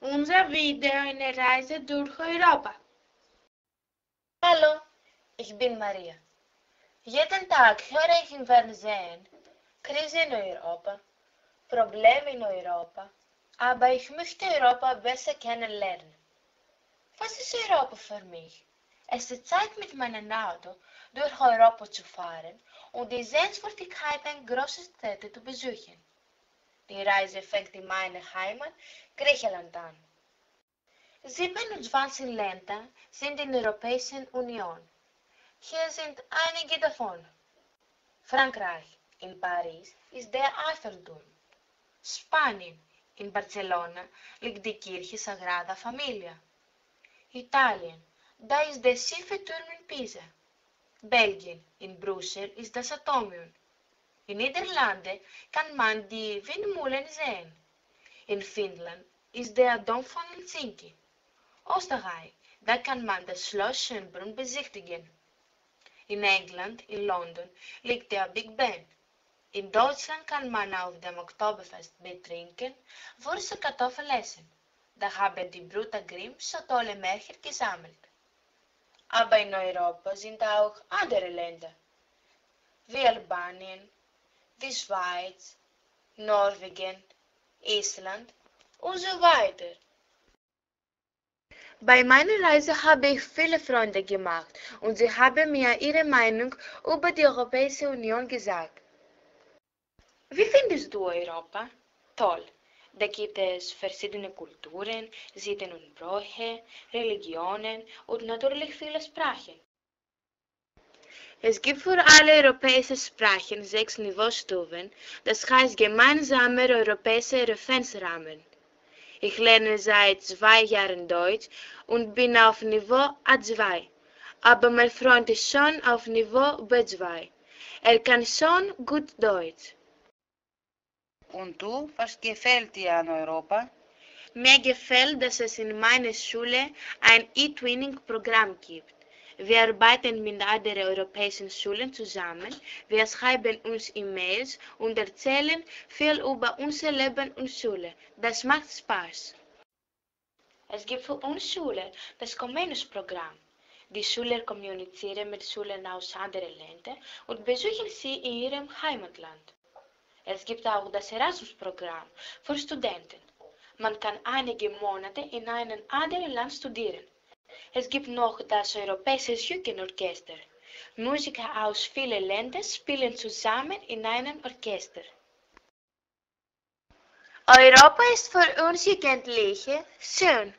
Unser Video eine Reise durch Europa. Hallo, ich bin Maria. Jeden Tag höre ich im Fernsehen, Krise in Europa, Probleme in Europa, aber ich möchte Europa besser kennenlernen. Was ist Europa für mich? Es ist Zeit, mit meinem Auto durch Europa zu fahren und die Sehenswürdigkeiten großer Städte zu besuchen. Die Reise fängt in meiner Heimat, Griechenland an. 27 Länder sind in der Europäischen Union. Hier sind einige davon. Frankreich, in Paris, ist der Eiffelturm. Spanien, in Barcelona, liegt die Kirche Sagrada Familia. Italien, da ist der Schieferturm in Pisa. Belgien, in Brüssel, ist das Atomium. In Niederlande kann man die Windmühlen sehen. In Finnland ist der Dom von Helsinki. Österreich, da kann man das Schloss Schönbrunn besichtigen. In England, in London, liegt der Big Ben. In Deutschland kann man auf dem Oktoberfest betrinken, Würste Kartoffeln essen. Da haben die Brüder Grimm so tolle Märchen gesammelt. Aber in Europa sind auch andere Länder, wie Albanien, die Schweiz, Norwegen, Island und so weiter. Bei meiner Reise habe ich viele Freunde gemacht und sie haben mir ihre Meinung über die Europäische Union gesagt. Wie findest du Europa? Toll. Da gibt es verschiedene Kulturen, Sitten und Bräuche, Religionen und natürlich viele Sprachen. Es gibt für alle europäischen Sprachen 6 Niveaustufen, das heißt gemeinsamer europäischer Referenzrahmen. Ich lerne seit 2 Jahren Deutsch und bin auf Niveau A2, aber mein Freund ist schon auf Niveau B2. Er kann schon gut Deutsch. Und du, was gefällt dir an Europa? Mir gefällt, dass es in meiner Schule ein E-Twinning-Programm gibt. Wir arbeiten mit anderen europäischen Schulen zusammen, wir schreiben uns E-Mails und erzählen viel über unser Leben und Schule. Das macht Spaß. Es gibt für uns Schüler das Comenius-Programm. Die Schüler kommunizieren mit Schülern aus anderen Ländern und besuchen sie in ihrem Heimatland. Es gibt auch das Erasmus-Programm für Studenten. Man kann einige Monate in einem anderen Land studieren. Es gibt noch das Europäische Jugendorchester. Musiker aus vielen Ländern spielen zusammen in einem Orchester. Europa ist für uns Jugendliche schön